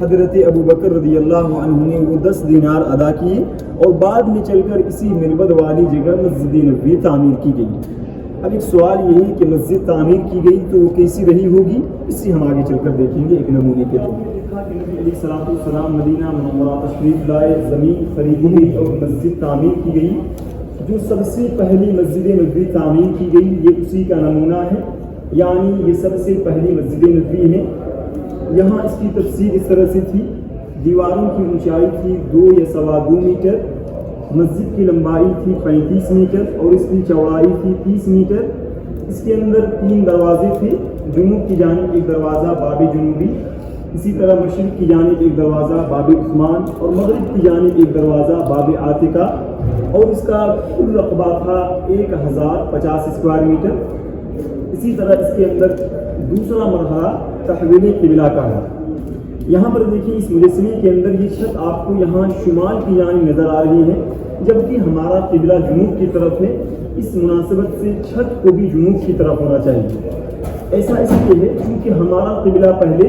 حضرت ابو بکر رضی اللہ عنہ نے وہ 10 دینار ادا کیے اور بعد میں چل کر اسی مربد والی جگہ مسجد نبوی تعمیر کی گئی۔ اب ایک سوال یہ ہے کہ مسجد تعمیر کی گئی تو وہ کیسی رہی ہوگی، اس سے ہم آگے چل کر دیکھیں گے ایک نمونے کے طور پر۔ دیکھا کہ نبی علیہ الصلوۃ والسلام مدینہ منورہ تشریف لائے، زمین خریدی گئی اور مسجد تعمیر کی گئی۔ جو سب سے پہلی مسجد نبوی تعمیر کی گئی یہ اسی کا نمونہ ہے، یعنی یہ سب سے پہلی مسجد نبوی ہے۔ یہاں اس کی تفصیل اس طرح سے تھی، دیواروں کی اونچائی تھی 2 یا 2.25 میٹر، مسجد کی لمبائی تھی 35 میٹر اور اس کی چوڑائی تھی 30 میٹر۔ اس کے اندر 3 دروازے تھے، جنوب کی جانب ایک دروازہ باب جنوبی، اسی طرح مشرق کی جانب ایک دروازہ باب عثمان اور مغرب کی جانب ایک دروازہ باب عاتقہ، اور اس کا کل رقبہ تھا 1050 اسکوائر میٹر۔ اسی طرح اس کے اندر دوسرا مرحلہ تحویل قبلہ کا ہے۔ یہاں پر دیکھیں اس مجسمے کے اندر یہ چھت آپ کو یہاں شمال کی جانب نظر آ رہی ہے، جبکہ ہمارا قبلہ جنوب کی طرف ہے۔ اس مناسبت سے چھت کو بھی جنوب کی طرف ہونا چاہیے۔ ایسا اس لیے ہے کیونکہ ہمارا قبلہ پہلے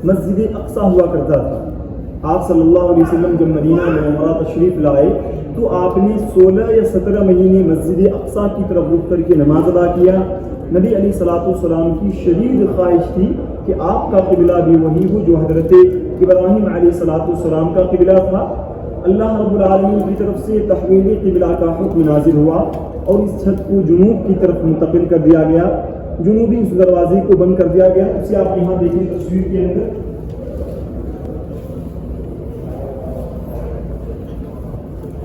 مسجد اقصیٰ ہوا کرتا تھا۔ آپ صلی اللہ علیہ وسلم جب مدینہ منورہ تشریف لائے تو آپ نے 16 یا 17 مہینے مسجد اقصیٰ کی طرف رخ کر کے نماز ادا کیا۔ نبی علیہ الصلوۃ والسلام کی شدید خواہش تھی کہ آپ کا قبلہ بھی وہی ہو جو حضرت ابراہیم علیہ الصلوۃ والسلام کا قبلہ تھا۔ اللہ رب العالمین کی طرف سے تحویل قبلہ کا حکم نازل ہوا اور اس چھت کو جنوب کی طرف منتقل کر دیا گیا، جنوبی اس دروازے کو بند کر دیا گیا۔ اسے آپ یہاں دیکھیں تصویر کے اندر،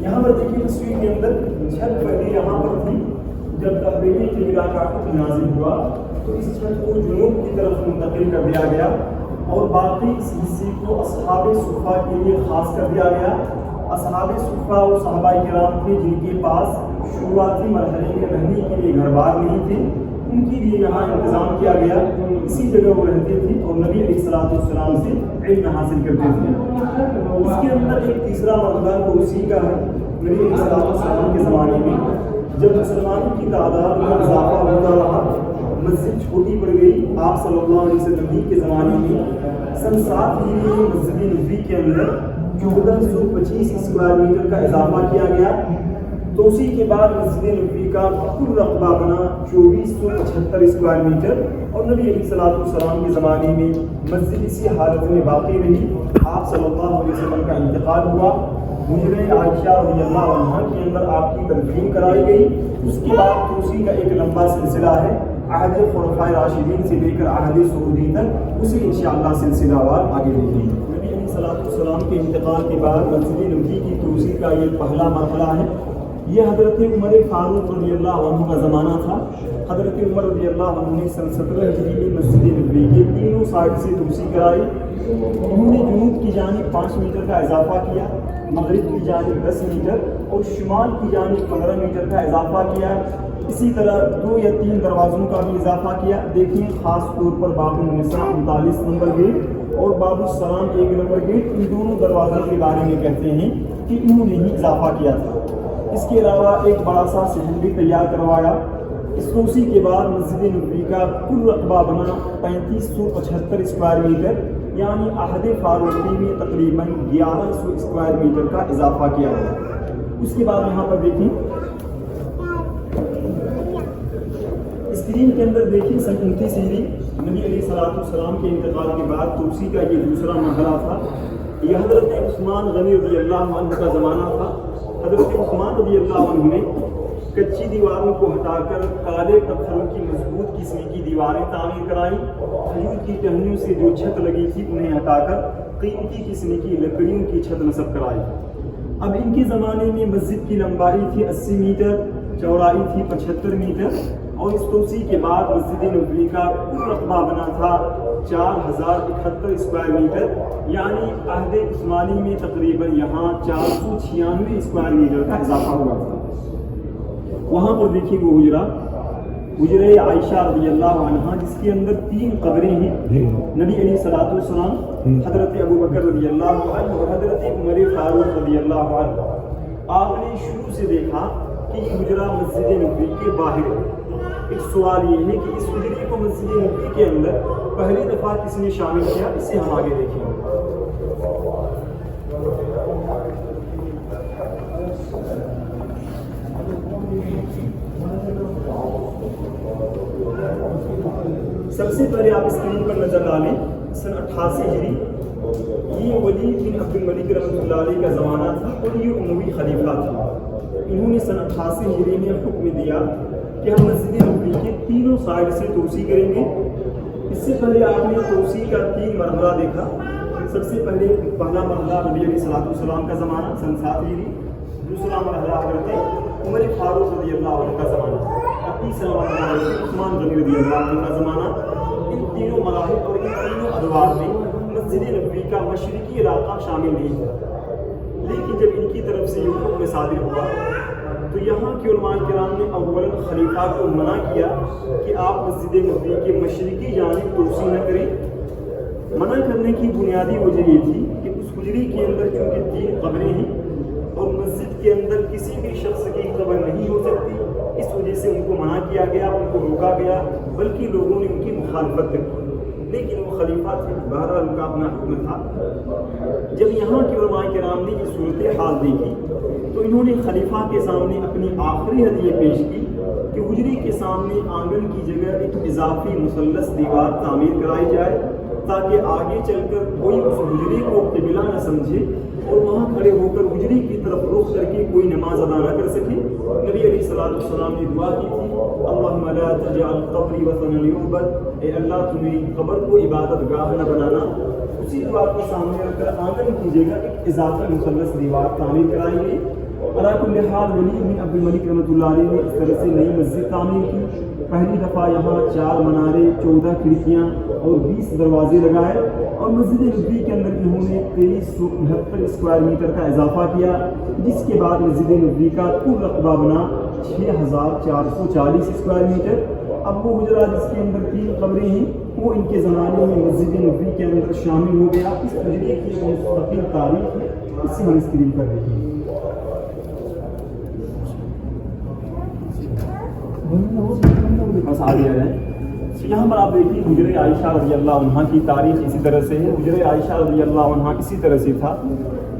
یہاں پر دیکھیں تصویر کے اندر چھت پہلے یہاں پر تھی، جب تحویل قبلہ کا حکم نازل ہوا تو اس چھت کو جنوب کی طرف منتقل کر دیا گیا اور باقی اس حصے کو اصحاب صفہ کے لیے خاص کر دیا گیا۔ اصحاب صفہ وہ صحابہ کرام تھے جن کے پاس شروعاتی مرحلے میں رہنے کے لیے گھر بار نہیں تھے، ان کے لیے یہاں انتظام کیا گیا، اسی جگہ وہ رہتے تھے اور نبی علیہ الصلوۃ والسلام سے علم حاصل کرتے تھے۔ اس کے اندر ایک تیسرا مرحلہ تو اسی کا ہے، نبی علیہ الصلوۃ والسلام کے زمانے میں جب مسلمانوں کی تعداد میں اضافہ ہوتا رہا، مسجد چھوٹی پڑ گئی۔ آپ صلی اللہ علیہ وسلم کے زمانے میں سن 7 ہجری میں مسجد نبوی کے اندر 1425 اسکوائر میٹر کا اضافہ کیا گیا، تو اسی کے بعد مسجد نبوی کا کل رقبہ بنا 2475 اسکوائر میٹر، اور نبی علیہ الصلوۃ والسلام کے زمانے میں مسجد اسی حالت میں باقی رہی۔ آپ صلی اللہ علیہ وسلم کا انتقال ہوا، حجرہ عائشہ رضی اللہ عنہا کے اندر آپ کی تدفین کرائی گئی۔ اس کے بعد اسی کا ایک لمبا سلسلہ ہے، عہد خلفائے راشدین سے لے کر عہد سعودی تک، اسے انشاءاللہ سلسلہ وار آگے دیکھیں گے۔ نبی علیہ الصلوۃ والسلام کے انتقال کے بعد مسجد نبوی کی توسیع کا یہ پہلا مرحلہ ہے۔ یہ حضرت عمر فاروق رضی اللہ عنہ کا زمانہ تھا۔ حضرت عمر رضی اللہ عنہ نے سن 17 ہجری میں مسجد نبوی کے تینوں سائڈ سے توسیع کرائی۔ انہوں نے جنوب کی جانب 5 میٹر کا اضافہ کیا، مغرب کی جانب 10 میٹر اور شمال کی جانب 15 میٹر کا اضافہ کیا۔ اسی طرح 2 یا 3 دروازوں کا بھی اضافہ کیا۔ دیکھیں خاص طور پر باب النساء 39 نمبر گیٹ اور باب السلام 1 نمبر گیٹ، ان دونوں دروازوں کے بارے میں کہتے ہیں کہ انہوں نے ہی اضافہ کیا تھا۔ اس کے علاوہ ایک بڑا سا صحن بھی تیار کروایا۔ اس توسیع کے بعد مسجد نبوی کا کل رقبہ بنا 3575 اسکوائر میٹر، یعنی عہد فاروقی میں تقریباً 1100 اسکوائر میٹر کا اضافہ کیا گیا۔ اس کے بعد یہاں پر دیکھیں اسکرین کے اندر دیکھیں سن 29 ہجری نبی علیہ الصلوۃ والسلام کے انتقال کے بعد توسیع کا یہ دوسرا مرحلہ تھا۔ یہ حضرت عثمان غنی رضی اللہ عنہ کا زمانہ تھا۔ حضرت عثمان رضی اللہ عنہ نے کچی دیواروں کو ہٹا کر کالے پتھروں کی مضبوط قسم کی دیواریں تعمیر کرائیں۔ کھجور کی ٹہنیوں سے جو چھت لگی تھی انہیں ہٹا کر قیمتی قسم کی لکڑیوں کی چھت نصب کرائی۔ اب ان کے زمانے میں مسجد کی لمبائی تھی 80 میٹر، چوڑائی تھی 75 میٹر، اور اس توسیع کے بعد مسجد نبوی کا کل رقبہ بنا تھا 4071 اسکوائر میٹر، یعنی عہد عثمانی میں تقریباً یہاں 496 اسکوائر میٹر کا اضافہ ہوا تھا۔ وہاں پر دیکھیے وہ حجرہ عائشہ رضی اللہ عنہا، جس کے اندر 3 قبریں ہیں، نبی علیہ الصلوۃ والسلام، حضرت ابو بکر رضی اللہ عنہ اور حضرت عمر فاروق رضی اللہ عنہ۔ آپ نے شروع سے دیکھا کہ یہ حجرہ مسجد نبوی کے باہر ہے۔ ایک سوال یہ ہے کہ اس حجرے کو مسجد نبوی کے اندر پہلی دفعہ کس نے شامل کیا، اسے ہم آگے دیکھیں گے۔ سب سے پہلے آپ اسکرین پر نظر ڈالیں سن 88 ہجری، یہ ولید بن عبد الملک رحمۃ اللہ علیہ کا زمانہ تھا اور یہ اموی خلیفہ تھا۔ انہوں نے سن 88 ہجری میں حکم دیا کہ ہم مسجد نبوی کے تینوں سائڈ سے توسیع کریں گے۔ اس سے پہلے آپ نے توسیع کا 3 مرحلہ دیکھا۔ سب سے پہلے پہلا مرحلہ نبی علیہ الصلوۃ والسلام کا زمانہ سن 7 ہجری، دوسرا مرحلہ حضرت عمر فاروق رضی اللہ عنہ کا زمانہ، اور تیسرا مرحلہ حضرت عثمان غنی رضی اللہ عنہ کا زمانہ۔ ان تینوں مراحل اور ان تینوں ادوار میں مسجد نبوی کا مشرقی علاقہ شامل نہیں تھا، لیکن جب ان کی طرف سے یہ حکم صادر ہوا تو یہاں کے علماء کرام نے اولاً خلیفہ کو منع کیا کہ آپ مسجد نبوی کے مشرقی جانب توسیع نہ کریں۔ منع کرنے کی بنیادی وجہ یہ تھی کہ اس حجری کے اندر چونکہ 3 قبریں ہیں اور مسجد کے اندر کسی بھی شخص کی قبر نہیں ہو سکتی، اس وجہ سے ان کو منع کیا گیا، ان کو روکا گیا، بلکہ لوگوں نے ان کی مخالفت کی، لیکن وہ خلیفہ تھے، بہرحال ان کا اپنا حکم تھا۔ جب یہاں کے علماء کرام نے یہ صورتحال دیکھی تو انہوں نے خلیفہ کے سامنے اپنی آخری ہدیہ پیش کی کہ حجری کے سامنے آنگن کی جگہ ایک اضافی مثلث دیوار تعمیر کرائی جائے تاکہ آگے چل کر کوئی اس حجری کو قبلہ نہ سمجھے اور وہاں کھڑے ہو کر حجری کی طرف رخ کر کے کوئی نماز ادا نہ کر سکے۔ نبی علیہ الصلوۃ والسلام نے دعا کی تھی، اللہم لا تجعل قبری وثنا یعبد، اے اللہ تو میری قبر کو عبادت گاہ نہ بنانا۔ اسی دعا کو سامنے رکھ کر آنگن کی جگہ ایک اضافی مثلث دیوار تعمیر کرائی گئی۔ علی کل حال ولید بن عبد الملک رحمۃ اللہ علیہ نے اس طرح سے نئی مسجد تعمیر کی۔ پہلی دفعہ یہاں 4 منارے، 14 کھڑکیاں اور 20 دروازے لگائے، اور مسجد نبوی کے اندر انہوں نے 2379 اسکوائر میٹر کا اضافہ کیا، جس کے بعد مسجد نبوی کا کل رقبہ بنا 6440 اسکوائر میٹر۔ اب وہ حجرہ جس کے اندر 3 قبریں ہیں وہ ان کے زمانے میں مسجد نبوی کے اندر شامل ہو گیا۔ اس حجرے کی ایک مستقل تاریخ ہے، اس سے ہم اسکرین پر دیکھیں۔ بس آگے آ جائیں۔ یہاں پر آپ دیکھیے حجرہ عائشہ رضی اللہ عنہ کی تاریخ اسی طرح سے ہے۔ حجرہ عائشہ رضی اللہ عنہ اسی طرح سے تھا،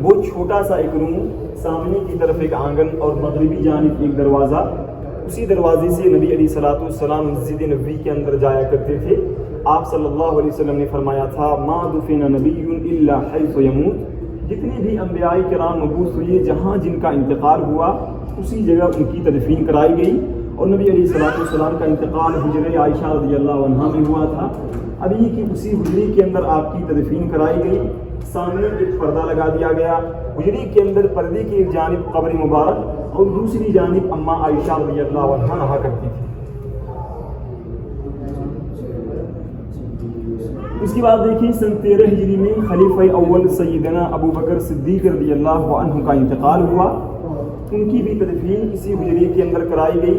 وہ چھوٹا سا ایک روم، سامنے کی طرف ایک آنگن اور مغربی جانب ایک دروازہ۔ اسی دروازے سے نبی علیہ الصلوۃ والسلام مسجد نبوی کے اندر جایا کرتے تھے۔ آپ صلی اللہ علیہ وسلم نے فرمایا تھا، ما دفن نبی الا حیث یموت، جتنے بھی انبیاء کرام مبعوث ہوئے جہاں جن کا انتقال ہوا اسی جگہ ان کی تدفین کرائی گئی، اور نبی علیہ الصلوۃ والسلام کا انتقال حجرہ عائشہ رضی اللہ عنہ میں ہوا تھا۔ اب یہ کہ اسی حجرے کے اندر آپ کی تدفین کرائی گئی، سامنے ایک پردہ لگا دیا گیا، حجرے کے اندر پردے کی ایک جانب قبر مبارک اور دوسری جانب اماں عائشہ رضی اللہ عنہ رہا کرتی تھی۔ اس کے بعد دیکھیں سن 13 ہجری میں خلیفہ اول سیدنا ابو بکر صدیق رضی اللہ عنہ کا انتقال ہوا، ان کی بھی تدفین اسی حجرے کے اندر کرائی گئی۔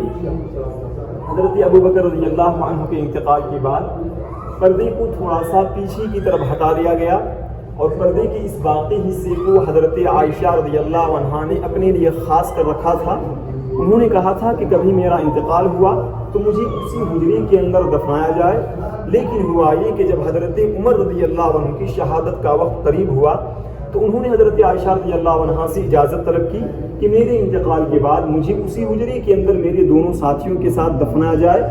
حضرت ابو بکر رضی اللہ عنہ کے انتقال کے بعد پردے کو تھوڑا سا پیچھے کی طرف ہٹا دیا گیا، اور پردے کے اس باقی حصے کو حضرت عائشہ رضی اللہ عنہا نے اپنے لیے خاص کر رکھا تھا۔ انہوں نے کہا تھا کہ کبھی میرا انتقال ہوا تو مجھے اسی حجرے کے اندر دفنایا جائے، لیکن ہوا یہ کہ جب حضرت عمر رضی اللہ عنہ کی شہادت کا وقت قریب ہوا تو انہوں نے حضرت عائشہ رضی اللہ عنہا سے اجازت طلب کی کہ میرے انتقال کے بعد مجھے اسی حجرے کے اندر میرے دونوں ساتھیوں کے ساتھ دفنایا جائے۔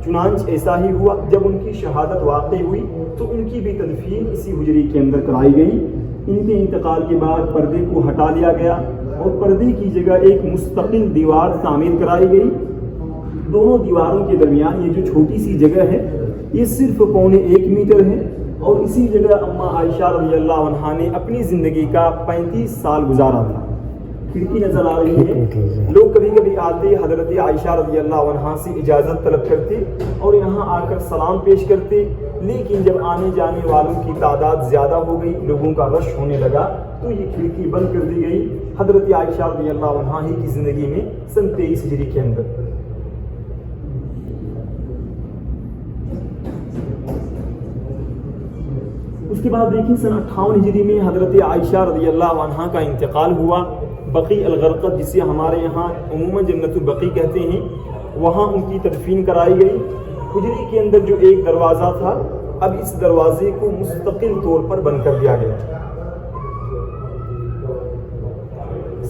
چنانچہ ایسا ہی ہوا، جب ان کی شہادت واقع ہوئی تو ان کی بھی تدفین اسی حجرے کے اندر کرائی گئی۔ ان کے انتقال کے بعد پردے کو ہٹا لیا گیا اور پردے کی جگہ ایک مستقل دیوار تعمیر کرائی گئی۔ دونوں دیواروں کے درمیان یہ جو چھوٹی سی جگہ ہے یہ صرف 1.25 میٹر ہے، اور اسی جگہ اماں عائشہ رضی اللہ عنہا نے اپنی زندگی کا 35 سال گزارا تھا۔ کھڑکی نظر آ رہی ہے، لوگ کبھی کبھی آتے حضرت عائشہ رضی اللہ عنہا سے اجازت طلب کرتے اور یہاں آ کر سلام پیش کرتے، لیکن جب آنے جانے والوں کی تعداد زیادہ ہو گئی، لوگوں کا رش ہونے لگا تو یہ کھڑکی بند کر دی گئی حضرت عائشہ رضی اللہ عنہا ہی کی زندگی میں سن 23 ہجری کے اندر۔ اس کے بعد دیکھیں سن 58 ہجری میں حضرت عائشہ رضی اللہ عنہا کا انتقال ہوا۔ بقیع الغرقد جسے ہمارے یہاں عموماً جنت البقیع کہتے ہیں، وہاں ان کی تدفین کرائی گئی۔ حجرے کے اندر جو ایک دروازہ تھا اب اس دروازے کو مستقل طور پر بند کر دیا گیا۔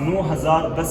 9010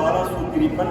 1253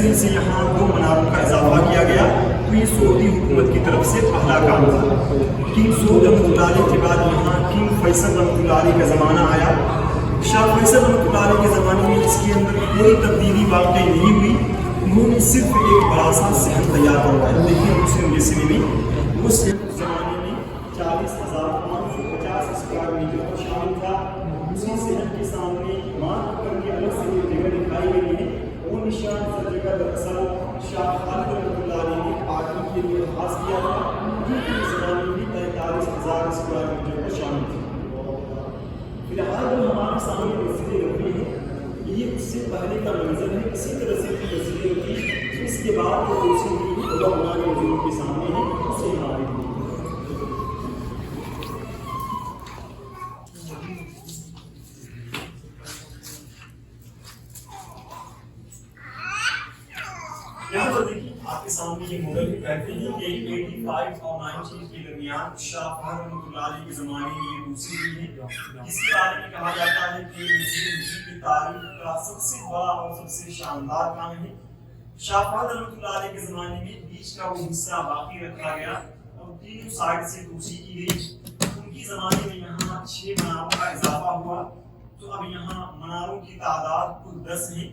تیسرے سے یہاں 2 مناروں کا اضافہ کیا گیا، تو یہ سعودی حکومت کی طرف سے پہلا کام تھا۔ کنگ سعود رحمۃ اللہ علیہ کے بعد یہاں کنگ فیصل رحمۃ اللہ علیہ کا زمانہ آیا۔ شاہ فیصل رحمۃ اللہ علیہ کے زمانے میں اس کے اندر کوئی تبدیلی واقع نہیں ہوئی، انہوں نے صرف ایک بڑا سا صحن تیار کروایا۔ لیکن مسلم جیسے بھی وہ صحن اس زمانے میں 40,550 اسکوائر میٹر کا شامل تھا۔ اسی صحن کے سامنے مارک کر کے الگ سے جو جگہ دکھائی گئی ہے، وہ نشان سر جگہ دراصل شاہ خالد رحمۃ اللہ علیہ نے پارٹی کے لیے خاص کیا تھا، جو کہ اس زمانے میں 43,000 اسکوائر میٹر کا شامل تھا۔ فی الحال جو ہمارے سامنے مسجد نبوی ہے، یہ اس سے پہلے کا منظر ہے۔ اسی طرح سے مسجد نبوی اس کے بعد جو دوسری ہمارے حضور کے سامنے ہے، اسے ہمارے یہاں پر دیکھیے آپ کے سامنے یہ مغل کہتے ہیں کہ 85 اور 90 کے درمیان شاہ فہد رحمۃ اللہ علیہ کے زمانے میں یہ دوسری ہوئی ہے، جس کے بارے میں کہا جاتا ہے کہ مسجد نبوی کی تاریخ کا سب سے بڑا اور سب سے شاندار کام ہے۔ شاہ فہد رحمۃ اللہ علیہ کے زمانے میں بیچ کا وہ حصہ باقی رکھا گیا اور تینوں سائڈ سے توسیع کی گئی۔ ان کی زمانے میں یہاں 6 مناروں کا اضافہ ہوا، تو اب یہاں مناروں کی تعداد کل 10 ہے۔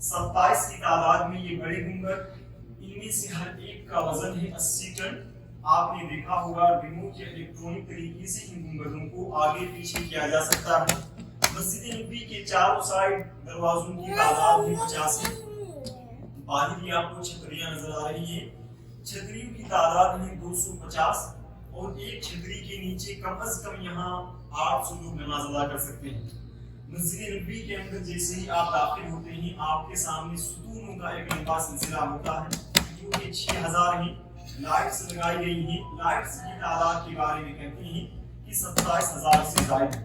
27 کی تعداد میں یہ بڑے گنبد، ان میں سے ہر ایک کا وزن ہے 80 ٹن۔ آپ نے دیکھا ہوگا ریموٹ یا الیکٹرانک طریقے سے ان گنبدوں کو آگے پیچھے کیا جا سکتا ہے۔ مسجد نبوی کے چاروں سائڈ دروازوں کی تعداد ہے 50 ہے۔ باہر بھی آپ کو چھتریاں نظر آ رہی ہیں، چھتریوں کی تعداد ہے 250 اور ایک چھتری کے نیچے کم از کم یہاں 800 لوگ نماز ادا کر سکتے ہیں۔ مسجد نبوی کے اندر جیسے ہی آپ داخل ہوتے ہیں، آپ کے سامنے ستونوں کا ایک لمبا سلسلہ ہوتا ہے جو کہ 6000 ہیں۔ لائٹس لگائی گئی ہیں، لائٹس کی تعداد کے بارے میں کہتے ہیں کہ 27000 سے زائد ہے۔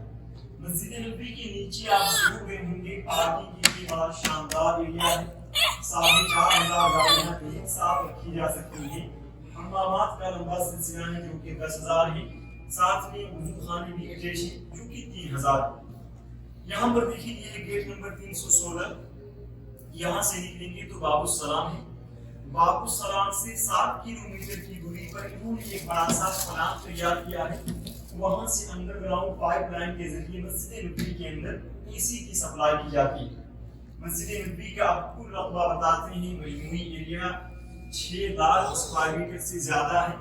مسجد نبوی کے نیچے آپ ضرور گئے ہوں گے، پارکنگ کے لیے بڑا شاندار ایریا ہے، 4500 گاڑیاں ایک ساتھ رکھی جا سکتی ہیں۔ حمامات کا لمبا سلسلہ ہے جو کہ 10000 ہے، ساتھ میں وضو خانے بھی اٹیچ ہیں جو کہ 3000 ہے۔ یہاں پر دیکھیں یہ گیٹ نمبر 316، یہاں سے نکلیں گے تو باب السلام ہے۔ باب السلام سے 7 کلومیٹر کی دوری پر انہوں نے ایک بڑا سا پلانٹ تیار کیا ہے، وہاں سے انڈر گراؤنڈ پائپ لائن کے ذریعے مسجد نبوی کے اندر اے سی کی سپلائی کی جاتی ہے۔ مسجد نبوی کا کل رقبہ بتاتے ہیں، مجموعی ایریا 6000 اسکوائر میٹر سے زیادہ ہے۔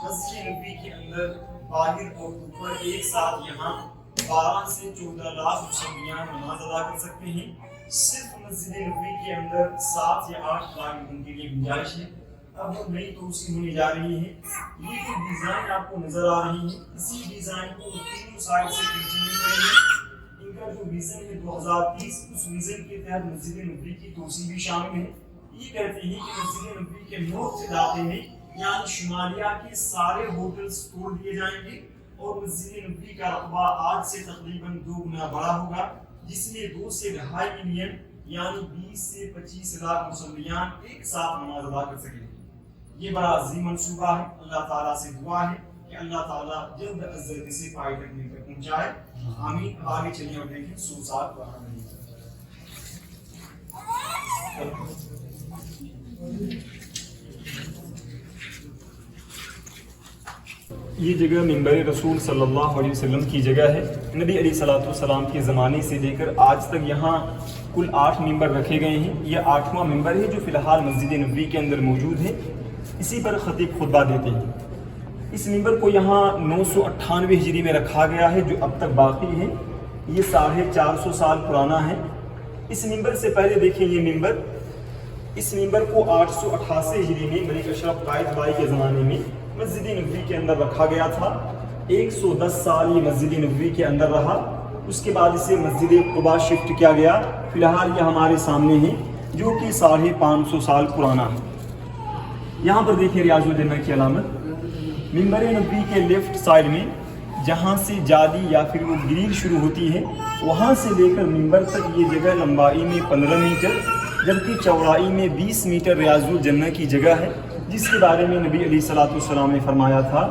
مسجد نبوی کے اندر باہر اور اوپر ایک ساتھ یہاں 12 سے 14 لاکھ مسلمان نماز ادا کر سکتے ہیں۔ صرف مسجد نبوی کے اندر 7 یا 8 لاکھ لوگوں کے لیے گنجائش ہے۔ اب نئی توسیع ہونے جا رہی ہے۔ یہ جو ڈیزائن آپ کو نظر آ رہی ہے، اسی ڈیزائن کو تینوں سائڈ سے کنٹینیو کریں گے۔ ان کا جو ویژن ہے 2030، اس ویژن کے تحت مسجد نبوی کی توسیع بھی شامل ہے۔ یہ کہتے ہیں کہ مسجد نبوی کے نارتھ علاقے میں یعنی شمالیہ کے سارے ہوٹلز توڑ دیے جائیں گے اور مسجد نبوی کا رقبہ آج سے تقریباً 2 گنا بڑا ہوگا، جس میں 2 سے 2.5 ملین یعنی 20 سے 25 لاکھ مسلمان ایک ساتھ نماز ادا کر سکیں گے۔ یہ بڑا عظیم منصوبہ ہے۔ اللہ تعالیٰ سے دعا ہے کہ اللہ تعالیٰ جلد از جلد اسے فائدہ مل کر پہنچائے۔ آمین۔ آگے چلیے اور دیکھیں سوسات وہاں نہیں۔ یہ جگہ منبر رسول صلی اللہ علیہ وسلم کی جگہ ہے۔ نبی علیہ الصلوۃ والسلام کے زمانے سے لے کر آج تک یہاں کل 8 ممبر رکھے گئے ہیں۔ یہ 8واں ممبر ہے جو فی الحال مسجد نبوی کے اندر موجود ہے۔ اسی پر خطیب خطبہ دیتے ہیں۔ اس ممبر کو یہاں 998 ہجری میں رکھا گیا ہے جو اب تک باقی ہے۔ یہ 450 سال پرانا ہے۔ اس ممبر سے پہلے دیکھیں یہ ممبر، اس ممبر کو 888 ہجری میں ملک اشرف قائد بائی کے زمانے میں مسجد نبوی کے اندر رکھا گیا تھا۔ 110 سال یہ مسجد نبوی کے اندر رہا، اس کے بعد اسے مسجد قباء شفٹ کیا گیا۔ فی الحال یہ ہمارے سامنے ہے جو کہ 550 سال پرانا ہے۔ یہاں پر دیکھیں ریاض الجنہ کی علامت، ممبر نبوی کے لیفٹ سائڈ میں جہاں سے جالی یا پھر وہ گریل شروع ہوتی ہے، وہاں سے لے کر ممبر تک یہ جگہ لمبائی میں 15 میٹر جبکہ چوڑائی میں 20 میٹر ریاض الجنہ کی جگہ ہے، جس کے بارے میں نبی علیہ الصلوۃ والسلام نے فرمایا تھا،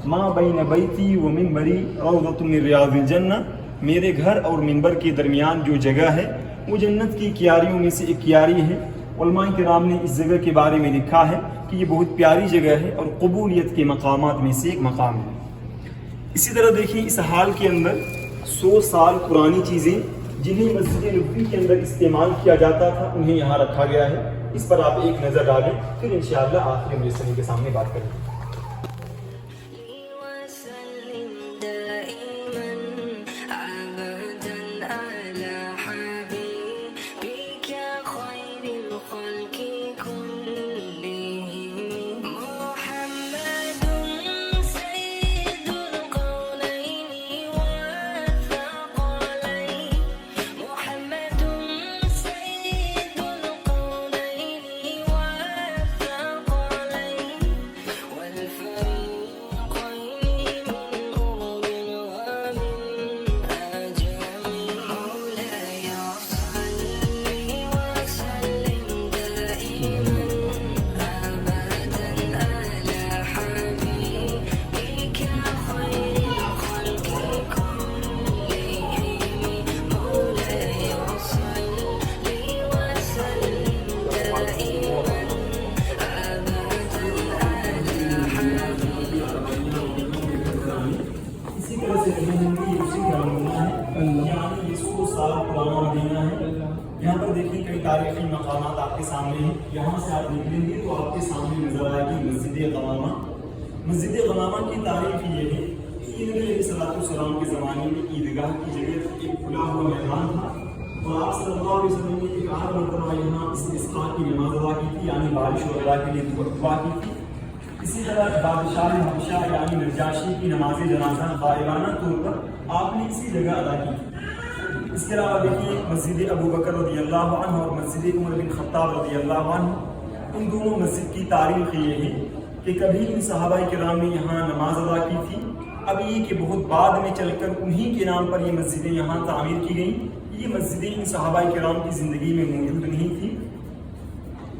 ما بین بیتی و منبری روضۃ من ریاض الجنہ، میرے گھر اور منبر کے درمیان جو جگہ ہے وہ جنت کی کیاریوں میں سے ایک کیاری ہے، علماء کرام نے اس جگہ کے بارے میں لکھا ہے کہ یہ بہت پیاری جگہ ہے اور قبولیت کے مقامات میں سے ایک مقام ہے۔ اسی طرح دیکھیں اس حال کے اندر 100 سال پرانی چیزیں جنہیں مسجد نبوی کے اندر استعمال کیا جاتا تھا انہیں یہاں رکھا گیا ہے۔ اس پر آپ ایک نظر ڈالیں، پھر انشاءاللہ آخری مجلس کے سامنے بات کریں گے۔ یہاں پر دیکھیں کئی تاریخی مقامات آپ کے سامنے ہیں۔ یہاں سے آپ نکلیں گے تو آپ کے سامنے نظر آئے گی مسجد غمامہ۔ مسجد غمامہ کی تاریخ یہ ہے کہ نبی علیہ الصلوۃ والسلام کے زمانے میں عیدگاہ کی جگہ ایک کھلا ہوا میدان تھا اور آپ صلی اللہ علیہ وسلم نے ایک آدھ مرتبہ یہاں استسقاء کی نماز ادا کی تھی، یعنی بارش اور اللہ کے لیے دعا کی تھی۔ اسی طرح بادشاہ حبشہ یعنی نجاشی کی نماز جنازہ غائبانہ طور پر آپ نے اسی جگہ ادا کی تھی۔ اس کے علاوہ دیکھیے مسجد ابو بکر رضی اللہ عنہ اور مسجد عمر بن خطاب رضی اللہ عنہ، ان دونوں مسجد کی تاریخ یہ ہے کہ کبھی ان صحابہ کرام نے یہاں نماز ادا کی تھی، اب یہ کہ بہت بعد میں چل کر انہی کے نام پر یہ مسجدیں یہاں تعمیر کی گئیں۔ یہ مسجدیں ان صحابہ کرام کی زندگی میں موجود نہیں تھی۔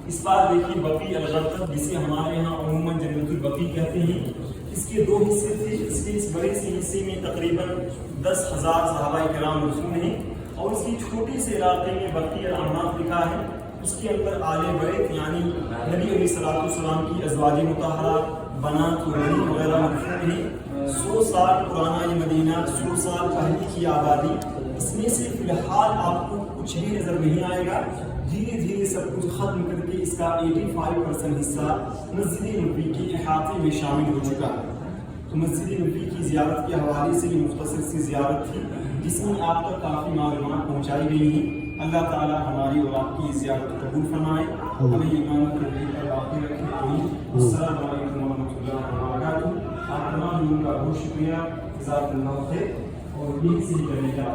اس بار دیکھیے بقیع الغرقد، جسے ہمارے یہاں عموماً جنت البقیع کہتے ہیں، اس کے 2 حصے تھے۔ اس کے اس بڑے سے حصے میں تقریباً 10,000 صحابہ کرام مدفون ہیں اور اس کی چھوٹی سے علاقے میں بقیع الاعناق لکھا ہے۔ اس کے اندر آل بیت یعنی نبی علیہ الصلوۃ والسلام کی ازواج مطہرات، بنات وغیرہ مدفون ہیں۔ 100 سال پرانا یہ مدینہ، 100 سال پہلے کی آبادی، اس میں سے فی الحال آپ کو کچھ بھی نظر نہیں آئے گا۔ دھیرے دھیرے سب کچھ ختم کر کے اس کا 85% حصہ مسجد نبوی کے احاطے میں شامل ہو چکا ہے۔ تو مسجد نبوی کی زیارت کے حوالے سے یہ مختصر سی زیارت تھی جس میں آپ تک کافی معلومات پہنچائی گئی ہیں۔ اللہ تعالیٰ ہماری اور آپ کی زیارت قبول فرمائے، ہمیں ایمان و توحید پر باقی رکھے۔ السلام علیکم ورحمۃ اللہ وبرکاتہ۔ آپ تمام لوگوں کا بہت شکریہ، جزاک اللہ خیر، اور یہ کرنے کا